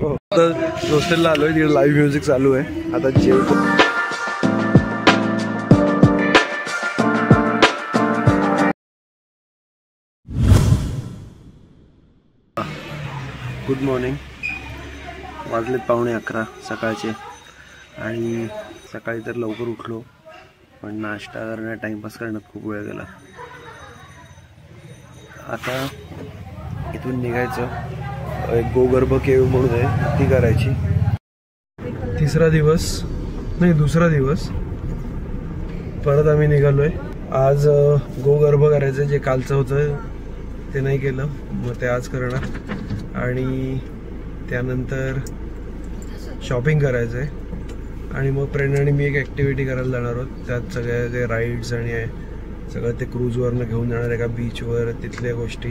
हॉस्टेलला आलोय, तिकडे लाईव्ह म्युझिक चालू आहे. आता जेवतो. Good morning. वाजलेत 11:15 सकाळचे आणि सकाळी तर लवकर उठलो, पण नाश्ता करण्यात टाइमपास करण्यात खूप वेळ गेला. आता इथून निघायचं. एक गोगर्भ केव म्हणून आहे, ती करायची. दुसरा दिवस परत आम्ही निघालोय. आज गोगर्भ करायचं, जे कालचं होतं ते नाही केलं, मग ते आज करणार. आणि त्यानंतर शॉपिंग करायचं आहे आणि मग प्रेरणा आणि मी एक ॲक्टिव्हिटी करायला जाणार आहोत. त्यात सगळ्या जे राईड्स आणि सगळं ते क्रूजवरनं घेऊन जाणार एका बीचवर, तिथल्या गोष्टी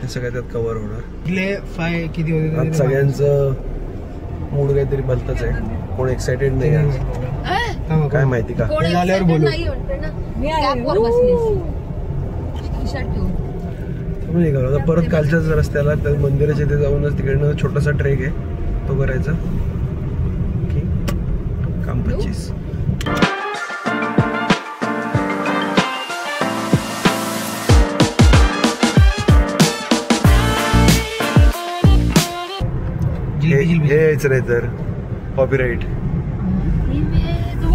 हे सगळ्या त्यात कव्हर होणार. किती होते आज सगळ्यांचं मूड काहीतरी भलतंच आहे, कोण एक्सायटेड नाही आज. काय माहिती का झाल्यावर बोलू. निघालो परत कालच्याच रस्त्याला, त्या मंदिराच्या इथे जाऊनच तिकडनं छोटासा ट्रेक आहे, तो करायचा. काम 25. हे यायचं नाही तर कॉपीराईट.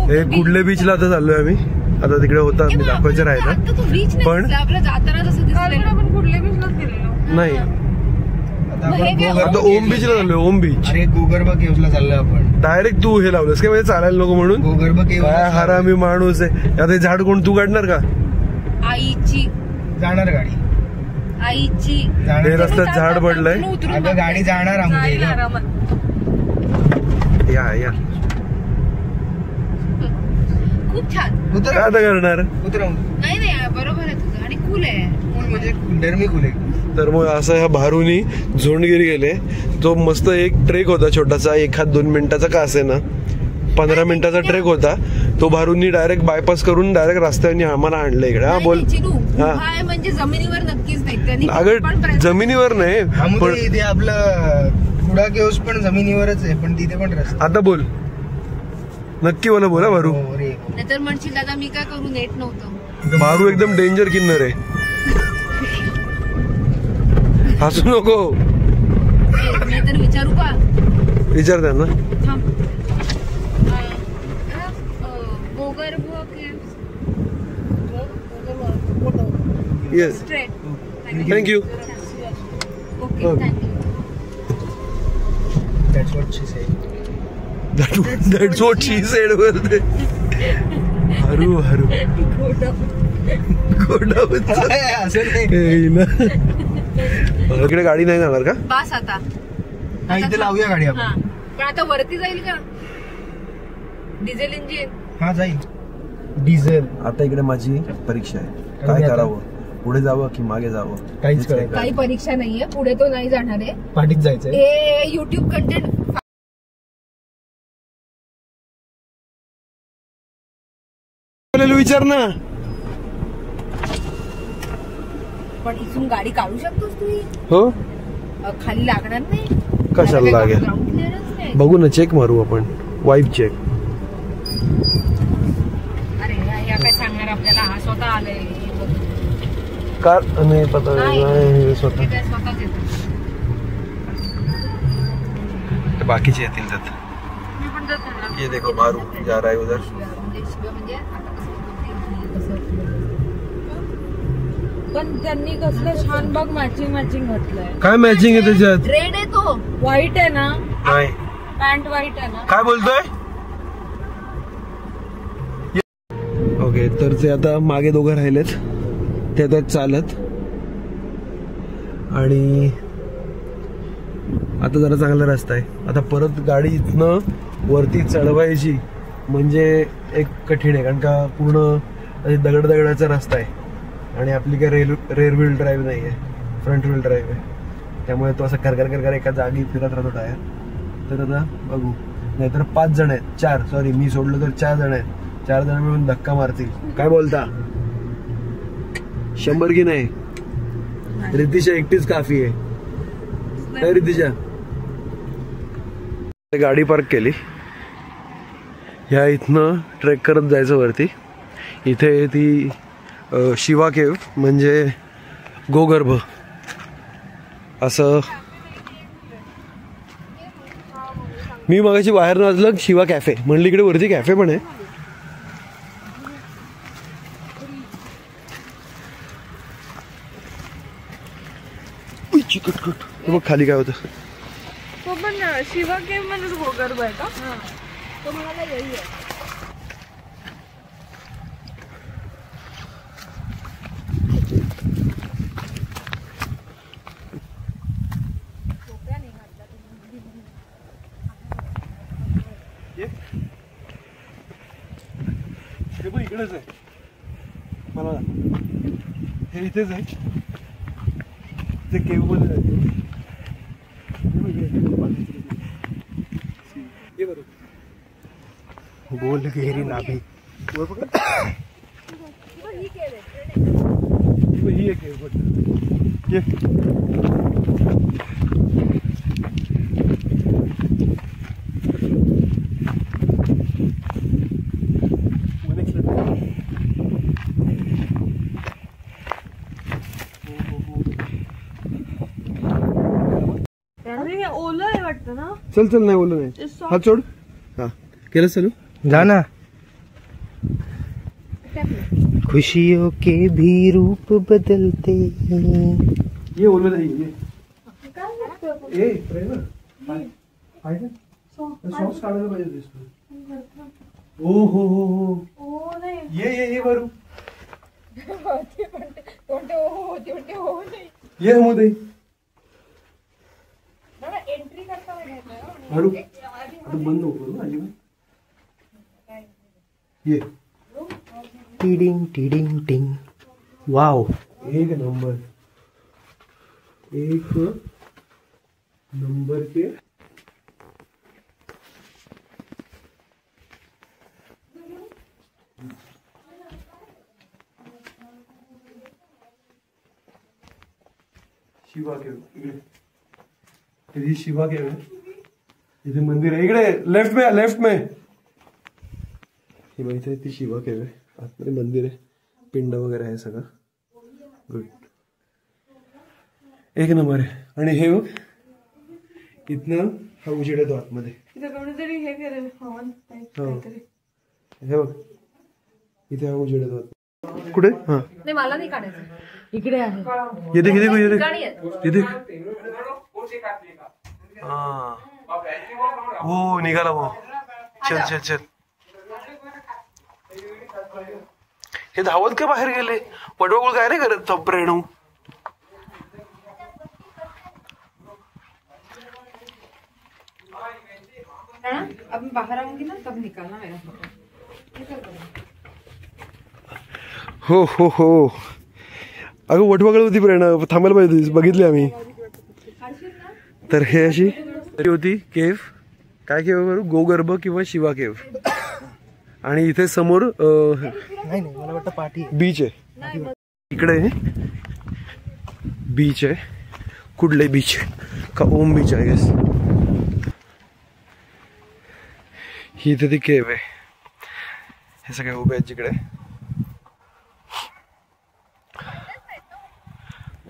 हे कुडले बीचला आता चाललोय आम्ही. आता तिकडे होता, मी दाखवायचं राहिलं पण नाही. आता ओम बीचला चाललोय. ओम बीच. अरे गोगर्भ केव्हला चाललोय आपण. डायरेक्ट तू हे लावलंस काय म्हणजे चालायला नको म्हणून? गोगर्भ केव्ह काय हरामी माणूस आहे. आता झाड कोण तू काढणार का? आईची जाणार गाडी. आईची हे रस्त्यात झाड पडलंय. अगं गाडी जाणार या खूप छान. काय आता करणार? नाही नाही बरोबर आहे तुझं. आणि कूल आहे म्हणजे डरमी कूल आहे. तर मग असं ह्या भारूनी झोंडगिरी गेले. तो मस्त एक ट्रेक होता छोटासा, 1-2 मिनिटाचा का असे ना, 15 मिनिटाचा ट्रेक होता. तो भारूनी डायरेक्ट बायपास करून डायरेक्ट रस्त्याने आम्हाला आणलं इकडे. हा बोल. म्हणजे जमिनीवर नक्कीच नाही. अगं जमिनीवर नाही पण इथे आपलं कुडा केव्स पण जमिनीवरच आहे, पण तिथे पण रस्ता. आता बोल नक्की मला बोला भारू. नाहीतर म्हणशील दादा मी काय करू, नेट नव्हतं. भारू एकदम डेंजर किन्नर आहे. हसू नको. नाहीतर विचारू का? विचार त्यांना. गोगर्भ yes thank you. Okay thank you. That's what she said. That's what she said. हरू इकडे गाडी नाही जाणार का? बस आता इथे लावूया गाडी आपण. पण आता वरती जाईल का डिझेल इंजिन? हा जाईल डिझेल. आता इकडे माझी परीक्षा आहे, काय करावं, पुढे जावं की मागे जावं काहीच कळत. काही परीक्षा नाहीये, पुढे तो नाही जाणार आहे, पाठीत जायचंय. हे युट्यूब कंटेंट विचार ना. पण इथून गाडी काढू शकतोस तू? हो खाली लागणार नाही. कशाला लागेल बघू ना, चेक मारू आपण. Vibe check. अरे या काय सांगणार आपल्याला, हा स्वतः आलाय कार नाही पता नाही स्वतः. स्वतःच येतो. बाकीचे येतील जात. मी पण जातो ना. ये देखो भारू जा रहा है उधर. म्हणजे पण त्यांनी कसलं छान बघ मॅचिंग घातलंय. काय मॅचिंग आहे त्याच्यात? रेड आहे तो. व्हाईट आहे ना? नाही पॅन्ट व्हाईट आहे ना? काय बोलतोय? ओके तर ते आता मागे दोघं राहिलेत, ते आता चालत. आणि आता जरा चांगला रस्ता आहे. आता परत गाडी इथनं वरती चढवायची म्हणजे एक कठीण आहे, कारण का पूर्ण दगडाचा रस्ता आहे आणि आपली काय रेअर व्हील ड्राईव्ह नाही आहे, फ्रंट व्हील ड्राईव्ह आहे. त्यामुळे तो असं कर एका जागी फिरत राहतो टायर. तर आता बघू. नाहीतर 5 जण आहेत, 4 सॉरी मी सोडलं तर 4 जण आहेत. 4 जण मिळून धक्का मारतील. काय बोलता? 100 की नाही? रितिशा एकटीच काफी आहे. रितिशा गाडी पार्क केली. ह्या इथनं ट्रेक करत जायचं वरती. इथे ती शिवा केव म्हणजे गोगर्भ असं. मी मगाशी बाहेर वाजलं शिवा कॅफे म्हणलं, इकडे वरती कॅफे पण आहे. चिकट मग खाली काय होतं तो पण शिवा केव मध्येच गोगर्भ आहे का? तो म्हणाला यही आहे. हे पण इकडेच आहे. मला हे इथेच आहे. ते केव मध्ये जायचं. बोल घेरी नाभी. ही एक केव ये. ओलं आहे वाटतं ना. चल चल, नाही बोललो नाही. हात सोड. हा केलं चालू. जा ना. खुशियों के भी रूप बदलते हैं. ये बोललो नाही. ये सॉस काढायला पाहिजे दिसतो. ओ हो हो हो. ये बरू. ये मध्ये एंट्री करता हळू आता बंद नको अजिबात. ये टिडिंग टिडिंग टिंग. वाव. एक नंबर के शिवा केव. इकडे शिवा केव आहे. इथे मंदिर आहे. इकडे लेफ्ट में ही माहिती आहे. ती शिवा केव आहे. आतमध्ये मंदिर आहे. पिंड वगैरे आहे सगळं. गुड. एक नंबर आहे. आणि हे बघ इथनं हा उजेड येतो आतमध्ये. कोणीतरी हे केलं हवन काहीतरी. हे बघ इथे हा उजेड येतो. कुठे? हा नाही मला नाही काढायचं. इकडे आहे. ये देख. हो निघाला भाऊ. चल. हे धावत का बाहेर गेले? वटवगुळ काय नाही करत रेणू. अब बाहर आऊंगी ना तब निकालना मेरा फोटो. हो. अगं वटवगळ होती प्रेरणा. थांबायला पाहिजे. बघितली आम्ही. तर हे अशी होती केव. काय केव करू? गोगर्भ किंवा शिवा केव. आणि इथे समोर नाही मला वाटतं पाठी बीच आहे. इकडे बीच आहे. कुडले बीच का ओम बीच आहे गेस. ही इथे ती केव आहे. हे सगळे उभे आहेत जिकडे.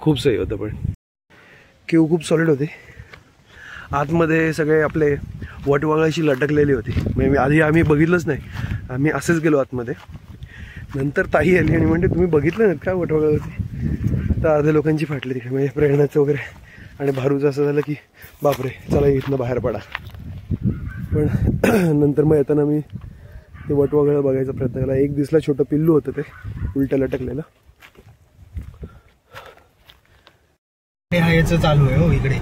खूप सही होतं पण केव खूप सॉलिड होती. आतमध्ये सगळे आपले वटवागळाशी लटकलेली होती. म्हणजे आधी आम्ही बघितलंच नाही. आम्ही असेच गेलो आतमध्ये. नंतर ताई आली आणि म्हणते तुम्ही बघितलं नाहीत का वटवागळ होती. तर अर्ध्या लोकांची फाटली तिकडे. म्हणजे प्रेरणाचं वगैरे. आणि भारूचं असं झालं की बापरे चला इथनं बाहेर पडा. पण नंतर मग येताना मी ते वटवागळ बघायचा प्रयत्न केला. एक दिसला छोटं पिल्लू होतं ते उलटं लटकलेलं. याचं चालू आहे हो इकडे.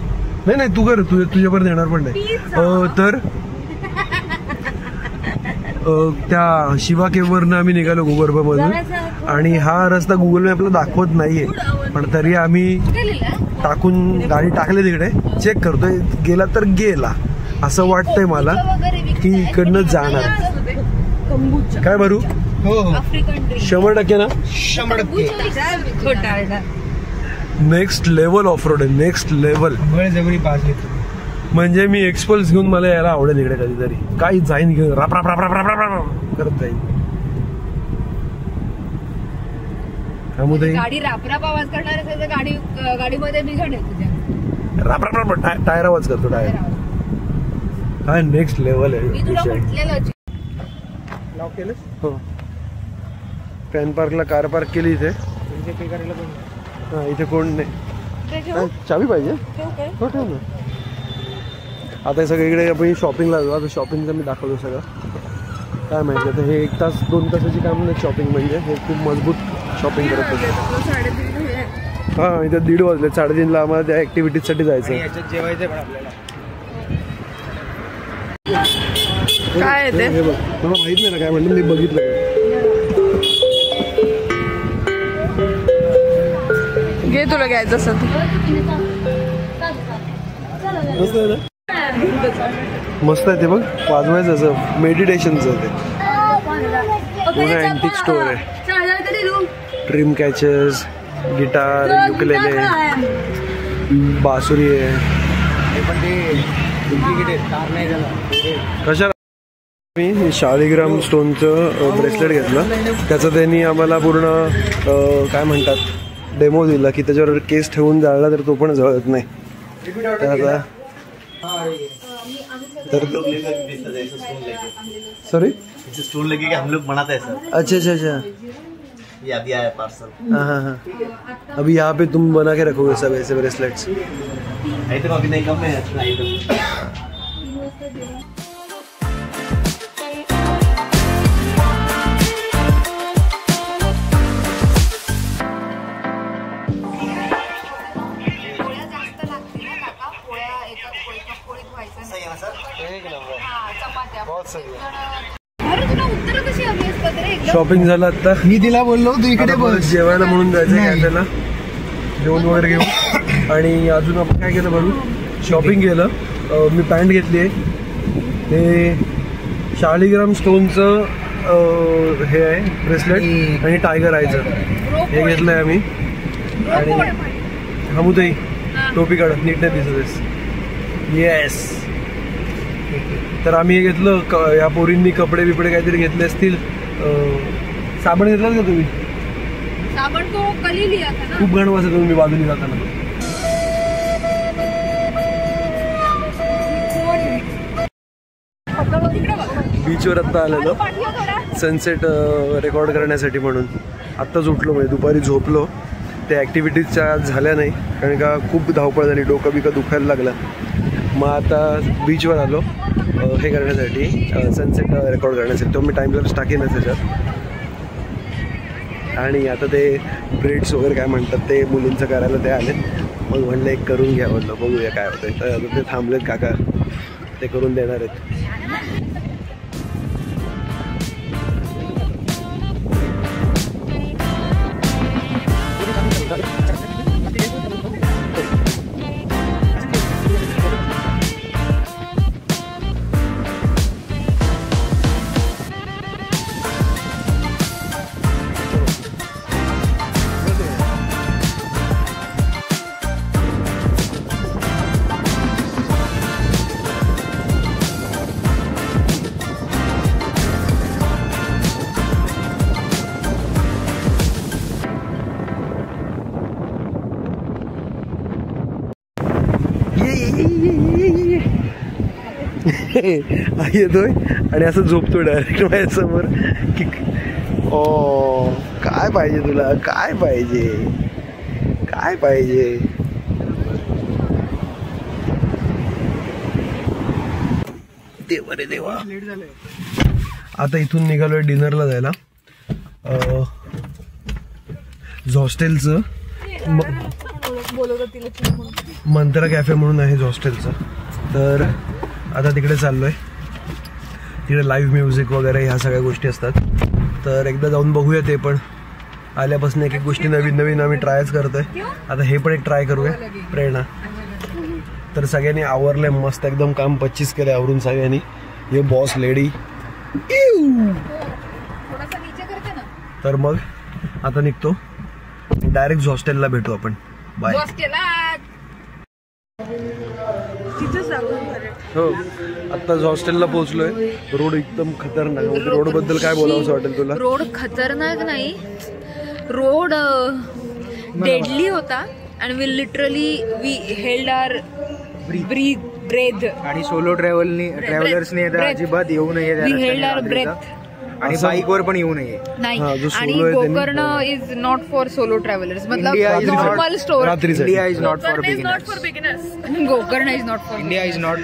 नाही तू कर. तुझ्यापर्यंत येणार पण नाही. तर त्या शिवा केववरनं आम्ही निघालो गोगर्भमधून. आणि हा रस्ता गुगल मॅपला दाखवत नाहीये. पण तरी आम्ही टाकून गाडी टाकले तिकडे. चेक करतोय. गेला तर गेला असं वाटतंय मला की इकडनं जाणार. काय भरू? हो 100% ना. 100%. नेक्स्ट लेवल ऑफ रोड आहे. Next level. बळजबरी पास घेतो. म्हणजे मी एक्सपल्स घेऊन मला यायला आवडेल इकडे कधीतरी. काही जाईन घेऊन राप राप राप राप राप राप करत जाईन. गाडी रापराप आवाज करणार असेल तर गाडीमध्ये बिघड आहे तुझ्या. राप राप राप टायर आवाज करतो. टायर काय नेक्स्ट लेवल आहे. मी तुला म्हटलेलं लॉक केलं. हो फॅन पार्कला कार पार्क केली इथे. पे करायला कोण हा इथे कोण नाही. ठेवू चावी पाहिजे. काय हो ठेव ना. आता सगळीकडे आपण शॉपिंगला जाऊ. आता शॉपिंगचं मी दाखवतो सगळं. काय माहिती आता हे 1 तास 2 तासाची काम नाही शॉपिंग. म्हणजे हे खूप मजबूत शॉपिंग करत होतं. 3:30 हां इथे 1:30 वाजले. 3:30ला आम्हाला त्या ॲक्टिव्हिटीजसाठी जायचं. याच्यात जेवायचं पण आपल्याला. काय आहे ते? हे बघ मला माहित नाही ना काय म्हणलं. मी बघितलं. घे तुला घ्यायचं असं. मस्त आहे ना. मस्त आहे ते बघ. वाजवायचं असं मेडिटेशनचं ते. पुन्हा अँटिक स्टोअर आहे. ड्रीम कॅचर्स, गिटार, युकलेले, बासुरी आहे. पण ते कार नाही झाला. कशाला मी शालिग्राम स्टोनचं ब्रेसलेट घेतलं. त्याचं त्यांनी आम्हाला पूर्ण काय म्हणतात डेमो दिला की त्याच्यावर केस ठेवून जाळला तर तो पण जळत नाही. तर सॉरी स्टोन लगे कि हम लोग बनाते हैं सर. अच्छा अच्छा अच्छा. ये अभी आया पार्सल. हाँ हाँ हाँ. अभी यहाँ पे तुम बना के रखोगे सब ऐसे ब्रेसलेट्स. आइटम अभी नहीं कम है. आइटम शॉपिंग झालं आता. मी तिला बोललो तू इकडे बस. जेवायला म्हणून जायचं कॅफेला. जेवण वगैरे घेऊ. आणि अजून आपण काय केलं बघू. शॉपिंग केलं. मी पॅन्ट घेतली आहे. ते शालिग्राम स्टोनचं हे आहे ब्रेसलेट आणि टायगर आयचं हे घेतलंय आम्ही. आणि हमूताई टोपी काढत नीट नाही दिसतेस. येस. तर आम्ही हे घेतलं. या पोरींनी कपडे बिपडे काहीतरी घेतले असतील. साबण घेतलात का तुम्ही? साबण तो कली लिया था ना. खूप घाण वाजत तुम्ही बाजूने जाताना. बीचवर आत्ता आलेलो सनसेट रेकॉर्ड करण्यासाठी म्हणून. आत्ताच उठलो म्हणजे दुपारी झोपलो. त्या ॲक्टिव्हिटीजच्या झाल्या नाही कारण का खूप धावपळ झाली. डोकं बिकं दुखायला लागलं. मग आता बीचवर आलो हे करण्यासाठी सनसेट रेकॉर्ड करण्यासाठी. तो मी टाईमलॅप्स टाकेनच त्याच्यात. आणि आता ते ब्रेड्स वगैरे काय म्हणतात ते मुलींचं करायला ते आले. मग म्हणलं एक करून घ्या. म्हणलं बघूया काय होतं. तर ते थांबलेत काका. ते करून देणार आहेत. येतोय आणि असं झोपतोय डायरेक्ट माझ्यासमोर. ओ काय पाहिजे तुला. काय पाहिजे. काय पाहिजे. देवा रे देवा. आता इथून निघालोय डिनरला जायला. हॉस्टेलचं मंत्रा कॅफे म्हणून आहे हॉस्टेलचं. तर आता तिकडे चाललोय. तिकडे लाईव्ह म्युझिक वगैरे ह्या सगळ्या गोष्टी असतात. तर एकदा जाऊन बघूया. ते पण आल्यापासून एक एक गोष्टी नवीन नवीन आम्ही ट्रायच करतोय. आता हे पण एक ट्राय करूया प्रेरणा. तर सगळ्यांनी आवरलंय मस्त एकदम. काम 25 केलंय आवरून सगळ्यांनी. ये बॉस लेडी. तर मग आता निघतो. डायरेक्ट हॉस्टेलला भेटू आपण. बाय. तिथेच लागून खरं. हो आता हॉस्टेलला पोहोचलोय. रोड एकदम खतरनाक. रोड बद्दल काय बोलावं असं वाटेल तुला? रोड खतरनाक नाही, रोड डेडली होता आणि we literally we held our breath. आणि सोलो ट्रॅव्हलर्सने अजिबात येऊ नये त्या वी हेल्ड आवर रस्त्याने ब्रेथ. आणि बाईकवर पण येऊ नये. नाही हा, जो आणि solo आहे त्यांनी- Gokarna is not for solo travellers. मतलब India is not- normal store. रात्रीसाठी. India is not for Gokarna is not beginners. for beginners. Gokarna is not for. India is not.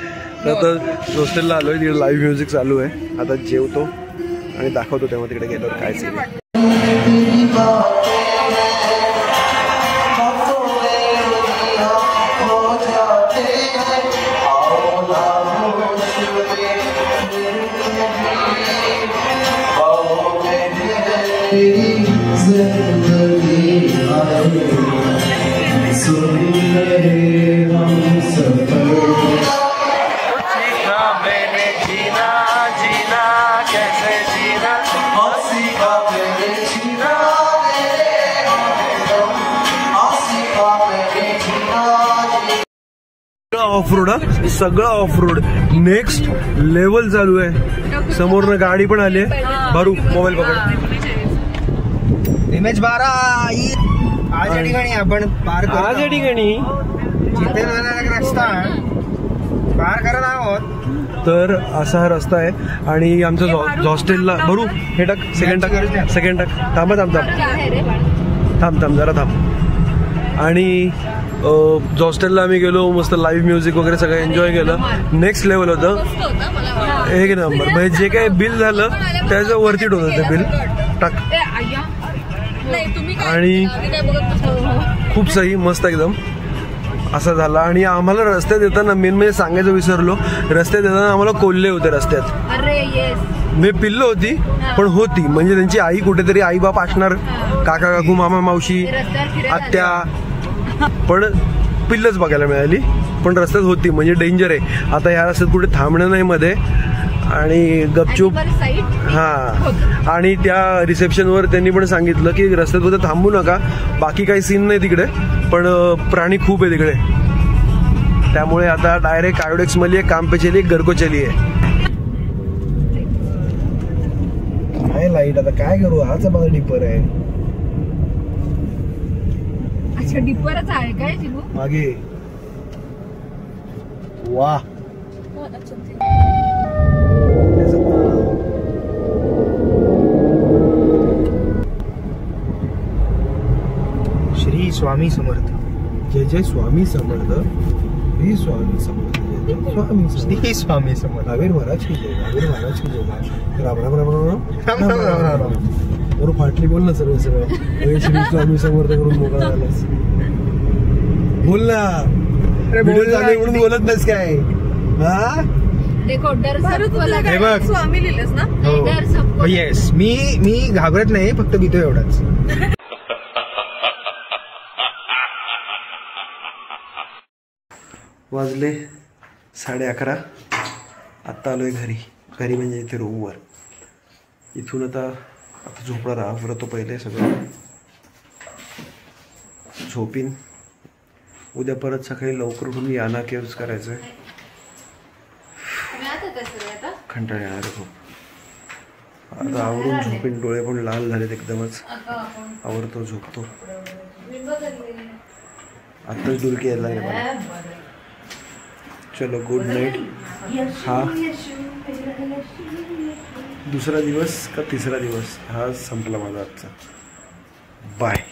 आता हॉस्टेलला आलोय. तिकडे लाईव्ह म्युझिक चालू आहे. आता जेवतो आणि दाखवतो तेव्हा तिकडे गेल्यावर काय scene आहे. ऑफ रोड, सगळं ऑफ रोड. नेक्स्ट लेवल चालू आहे. समोरनं गाडी पण आली आहे. भरू मोबाईल पकड. इमेज 12 आज या ठिकाणी आपण पार करत आज या आहोत. ठिकाणी जिथे जाणारा रस्ता पार करत आहोत. तर असा हा रस्ता आहे आणि आमचं हॉस्टेलला भरू हे टाक. सेकंड टाक. थांबा थांब जरा थांब. आणि हॉस्टेलला आम्ही गेलो. मस्त लाईव्ह म्युझिक वगैरे सगळं एन्जॉय केलं. नेक्स्ट लेवल होतं. एक नंबर. म्हणजे जे काही बिल झालं त्याचं वरती होतं ते बिल. टाक. आणि खूप सही मस्त एकदम असं झालं. आणि आम्हाला रस्त्यात येताना मेन म्हणजे सांगायचं विसरलो. रस्त्यात येताना आम्हाला कोल्हे होते रस्त्यात. अरे येस. मी पिल्लो होती पण होती म्हणजे त्यांची आई कुठेतरी आई बाप असणार. काका काकू मामा मावशी आत्या. पण पिल्लच बघायला मिळाली. पण रस्त्यात होती म्हणजे डेंजर आहे. आता ह्या रस्त्यात कुठे थांबणं नाही मध्ये. आणि गपचूप हा. आणि त्या रिसेप्शनवर त्यांनी पण सांगितलं की रस्त्यात कुठे थांबू नका. बाकी काही सीन नाही तिकडे पण प्राणी खूप आहे तिकडे. त्यामुळे आता डायरेक्ट आयोडेक्स मध्ये काम पे चलिए घर को चलिए. काय लाईट आता काय करू. हाच माझा डिपर आहे. अच्छा डिपरच आहे काय चिबू? मागे वा. श्री स्वामी समर्थ. जय जय स्वामी समर्थ. श्री स्वामी समर्थ. जय जय स्वामी समर्थ. श्री स्वामी समर्थ. रावीर महाराज की जय. रावीर महाराज की जय. राम राम राम राम राम. बरोबर फाटली बोल ना सगळं श्री स्वामी समर्थ करून मोकळा झालास. बोल ना. व्हिडिओ चालू म्हणून बोलत नाहीस काय. हा देखो डर सबको लगा. हे बघ. स्वामी लिहिलंस ना. डर सबको. येस. मी घाबरत नाही फक्त भीतो एवढाच. वाजले 11:30. आत्ता आलोय घरी म्हणजे इथे रूमवर. इथून आता झोपणार आवरतो पहिले सगळं. झोपीन. उद्या परत सकाळी लवकर उठून याना केव्स करायचंय. कंटाळा येणार आहे खूप. आता आवरून झोपीन. डोळे पण लाल झालेत एकदमच. आवरतो झोपतो. आत्ताच डुलकी यायला लागले मला. चलो गुड नाईट. हा दुसरा दिवस का तिसरा दिवस हा संपला माझा आजचा. बाय.